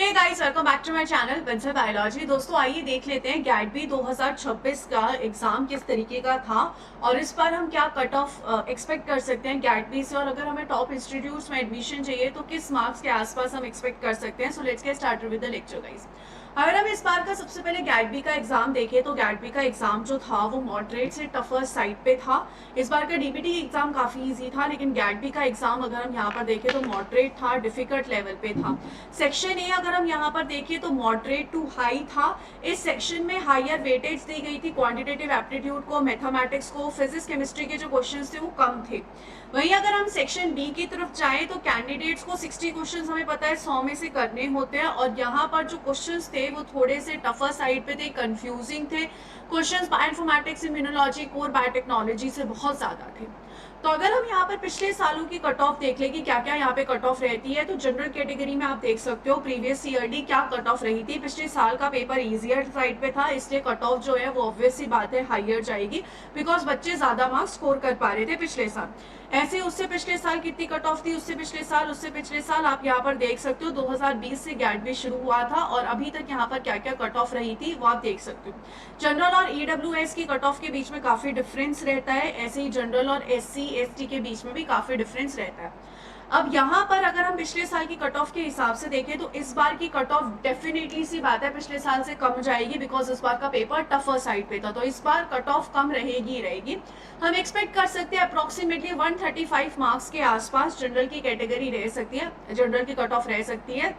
Hey guys, welcome back to my channel Vinsar biology. दोस्तों आइए देख लेते हैं गैट-बी 2026 का एग्जाम किस तरीके का था और इस बार हम क्या कट ऑफ एक्सपेक्ट कर सकते हैं गैट-बी से, और अगर हमें टॉप इंस्टीट्यूट्स में एडमिशन चाहिए तो किस मार्क्स के आसपास हम एक्सपेक्ट कर सकते हैं। So let's get started with the lecture guys. अगर हम इस बार का सबसे पहले गैट-बी का एग्जाम देखें तो गैट-बी का एग्जाम जो था वो मॉडरेट से टफर साइड पे था। इस बार का डीबीटी एग्जाम काफी इजी था, लेकिन गैट-बी का एग्जाम अगर हम यहाँ पर देखें तो मॉडरेट था, डिफिकल्ट लेवल पे था। सेक्शन ए अगर हम यहाँ पर देखिए तो मॉडरेट टू हाई था। इस सेक्शन में हायर वेटेज दी गई थी क्वांटिटेटिव एप्टीट्यूड को, मैथमेटिक्स को, फिजिक्स केमिस्ट्री के जो क्वेश्चंस थे वो कम थे। वहीं अगर हम सेक्शन बी की तरफ जाएं तो कैंडिडेट्स को 60 क्वेश्चंस हमें पता है 100 में से करने होते हैं, और यहाँ पर जो क्वेश्चंस थे वो थोड़े से टफर साइड पे थे, कंफ्यूजिंग थे। Questions bioinformatics, immunology, core biotechnology से बहुत ज्यादा थे। तो अगर हम यहाँ पर पिछले सालों की कट ऑफ देख ले कि क्या क्या यहाँ पे कट ऑफ रहती है, तो जनरल कैटेगरी में आप देख सकते हो प्रीवियस ईयरली क्या कट ऑफ रही थी। पिछले साल का पेपर इजियर साइड पे था, इसलिए कट ऑफ जो है वो ऑब्वियस सी बात है हाइयर जाएगी, बिकॉज बच्चे ज्यादा मार्क्स स्कोर कर पा रहे थे पिछले साल। ऐसे उससे पिछले साल कितनी कट ऑफ थी, उससे पिछले साल आप यहाँ पर देख सकते हो 2020 से गैट-बी शुरू हुआ था और अभी तक यहाँ पर क्या क्या कट ऑफ रही थी वो आप देख सकते हो। जनरल और ईडब्ल्यूएस की कट ऑफ के बीच में काफी डिफरेंस रहता है, ऐसे ही जनरल और एससी एसटी के बीच में भी काफी डिफरेंस रहता है। अब यहाँ पर अगर हम पिछले साल की कट ऑफ के हिसाब से देखें तो इस बार की कट ऑफ डेफिनेटली सी बात है पिछले साल से कम जाएगी, बिकॉज इस बार का पेपर टफर साइड पे था, तो इस बार कट ऑफ कम रहेगी रहेगी। हम एक्सपेक्ट कर सकते हैं अप्रोक्सीमेटली 135 मार्क्स के आसपास जनरल की कैटेगरी रह सकती है, जनरल की कट ऑफ रह सकती है।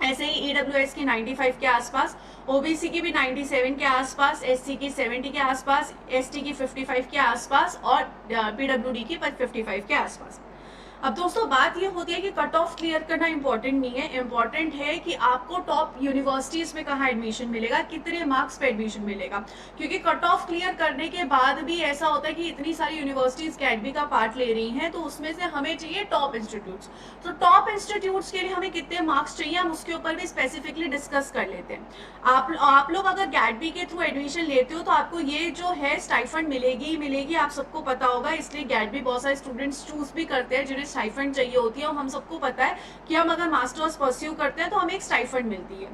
ऐसे ही ईडब्ल्यूएस की 95 के आसपास, ओबीसी की भी 97 के आसपास, एससी की 70 के आसपास, एसटी की 55 के आसपास और पीडब्ल्यूडी की 55 के आसपास। अब दोस्तों बात ये होती है कि कट ऑफ क्लियर करना इंपॉर्टेंट नहीं है, इंपॉर्टेंट है कि आपको टॉप यूनिवर्सिटीज में कहाँ एडमिशन मिलेगा, कितने मार्क्स पे एडमिशन मिलेगा। क्योंकि कट ऑफ क्लियर करने के बाद भी ऐसा होता है कि इतनी सारी यूनिवर्सिटीज गैट-बी का पार्ट ले रही हैं, तो उसमें से हमें चाहिए टॉप इंस्टीट्यूट्स। तो टॉप इंस्टीट्यूट्स के लिए हमें कितने मार्क्स चाहिए, हम उसके ऊपर भी स्पेसिफिकली डिस्कस कर लेते हैं। आप लोग अगर गैट-बी के थ्रू एडमिशन लेते हो तो आपको ये जो है स्टाइफंड मिलेगी ही मिलेगी, आप सबको पता होगा। इसलिए गैट-बी बहुत सारे स्टूडेंट्स चूज भी करते हैं जिन्हें स्टाइफंड चाहिए होती है, और हम सबको पता है कि हम अगर मास्टर्स परस्यू करते हैं तो हमें एक स्टाइफंड मिलती है।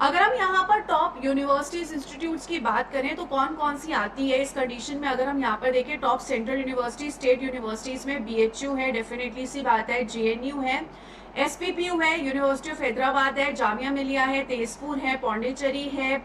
अगर हम यहाँ पर टॉप यूनिवर्सिटीज इंस्टीट्यूट्स की बात करें तो कौन कौन सी आती है इस कंडीशन में, अगर हम यहाँ पर देखें top central university state universities में बीएचयू है, डेफिनेटली सी बात है, जेएनयू है, एसपीपीयू है, यूनिवर्सिटी ऑफ हैदराबाद है, जामिया मिलिया है, तेजपुर है, पौंडीचेरी है,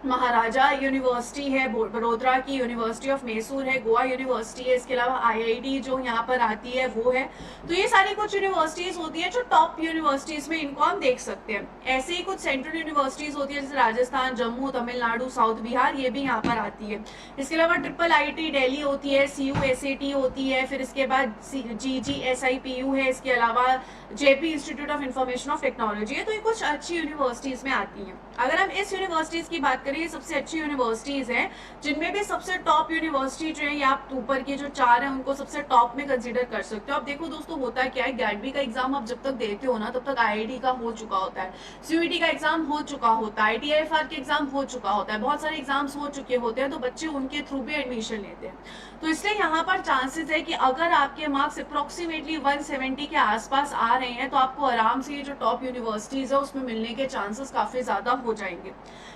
महाराजा यूनिवर्सिटी है, बड़ोदरा की यूनिवर्सिटी ऑफ मैसूर है, गोवा यूनिवर्सिटी है, इसके अलावा आईआईटी जो यहाँ पर आती है वो है। तो ये सारी कुछ यूनिवर्सिटीज होती है जो टॉप यूनिवर्सिटीज में इनको हम देख सकते हैं। ऐसे ही कुछ सेंट्रल यूनिवर्सिटीज होती है जैसे राजस्थान, जम्मू, तमिलनाडु, साउथ बिहार, ये भी यहाँ पर आती है। इसके अलावा ट्रिपल आईटी दिल्ली होती है, CUSAT होती है, फिर इसके बाद GGSIPU है, इसके अलावा JP institute of information of technology है। तो ये कुछ अच्छी यूनिवर्सिटीज में आती हैं। अगर हम इस यूनिवर्सिटीज की बात करें, ये सबसे अच्छी यूनिवर्सिटीज हैं, जिनमें भी सबसे टॉप यूनिवर्सिटी जो है, या आप ऊपर की जो 4 हैं उनको सबसे टॉप में कंसीडर कर सकते हो। अब देखो दोस्तों होता क्या है, गैट-बी का एग्जाम आप जब तक देते हो ना तब तक आईआईटी का हो चुका होता है, CUET का एग्जाम हो चुका होता है, ITIFR के एग्जाम हो चुका होता है, बहुत सारे एग्जाम्स हो चुके होते हैं, तो बच्चे उनके थ्रू भी एडमिशन लेते हैं। तो इसलिए यहाँ पर चांसेस है कि अगर आपके मार्क्स अप्रोक्सीमेटली 170 के आसपास आ रहे हैं तो आपको आराम से ये जो टॉप यूनिवर्सिटीज है उसमें मिलने के चांसेस काफी ज्यादा हो जाएंगे।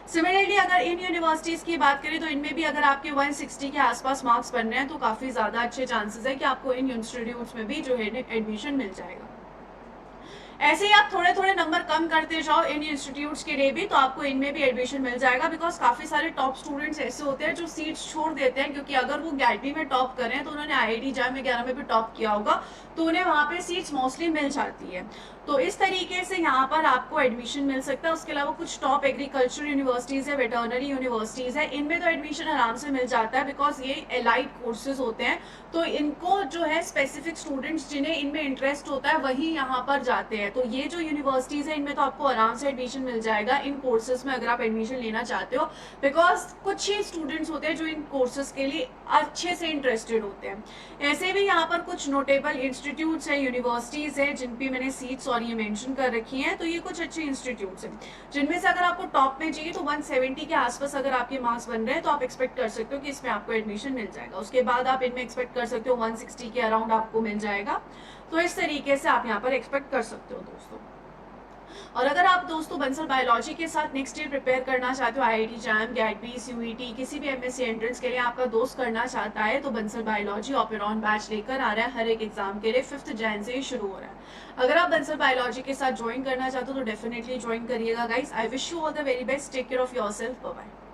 सिमिलरली अगर इन यूनिवर्सिटीज की बात करें तो इनमें भी अगर आपके 160 के आसपास मार्क्स बन रहे हैं तो काफी ज्यादा अच्छे चांसेस है कि आपको इन इंस्टीट्यूट्स में भी जो है एडमिशन मिल जाएगा। ऐसे ही आप थोड़े थोड़े नंबर कम करते जाओ इन इंस्टीट्यूट्स के लिए भी, तो आपको इनमें भी एडमिशन मिल जाएगा, बिकॉज काफी सारे टॉप स्टूडेंट्स ऐसे होते हैं जो सीट्स छोड़ देते हैं, क्योंकि अगर वो गैट-बी में टॉप करें तो उन्होंने IIT JAM वगैरह में भी टॉप किया होगा, तो उन्हें वहां पे सीट्स मोस्टली मिल जाती है। तो इस तरीके से यहाँ पर आपको एडमिशन मिल सकता है। उसके अलावा कुछ टॉप एग्रीकल्चर यूनिवर्सिटीज है, वेटरनरी यूनिवर्सिटीज है, इनमें तो एडमिशन आराम से मिल जाता है, बिकॉज ये एलाइड कोर्सेज होते हैं, तो इनको जो है स्पेसिफिक स्टूडेंट्स जिन्हें इनमें इंटरेस्ट होता है वही यहाँ पर जाते हैं। तो ये जो यूनिवर्सिटीज है इनमें तो आपको आराम से एडमिशन मिल जाएगा इन कोर्सेज में अगर आप एडमिशन लेना चाहते हो, बिकॉज कुछ ही स्टूडेंट्स होते हैं जो इन कोर्सेज के लिए अच्छे से इंटरेस्टेड होते हैं। ऐसे भी यहाँ पर कुछ नोटेबल इंस्टीट्यूट्स है, यूनिवर्सिटीज है, जिन पे मैंने सीट्स और ये मेंशन कर रखी हैं। तो ये कुछ अच्छे इंस्टीट्यूट्स हैं जिनमें से अगर आपको टॉप में चाहिए तो 170 के आसपास अगर आपके मार्क्स बन रहे हैं तो आप एक्सपेक्ट कर सकते हो कि इसमें आपको एडमिशन मिल जाएगा। उसके बाद आप इनमें एक्सपेक्ट कर सकते हो 160 के अराउंड आपको मिल जाएगा। तो इस तरीके से आप यहाँ पर एक्सपेक्ट कर सकते हो दोस्तों। और अगर आप दोस्तों बंसल बायोलॉजी के साथ नेक्स्ट ईयर प्रिपेयर करना चाहते हो, आईआईटी जैम, गैट-बी, सीयूईटी, किसी भी एमएससी एंट्रेंस के लिए आपका दोस्त करना चाहता है, तो बंसल बायोलॉजी ओपेरॉन बैच लेकर आ रहा है हर एक एग्जाम के लिए। 5 जैन से ही शुरू हो रहा है। अगर आप बंसल बायोलॉजी के साथ ज्वाइन करना चाहते हो तो डेफिनेटली ज्वाइन करिएगा guys. I wish you all the very best. Take care of yourself. Bye bye.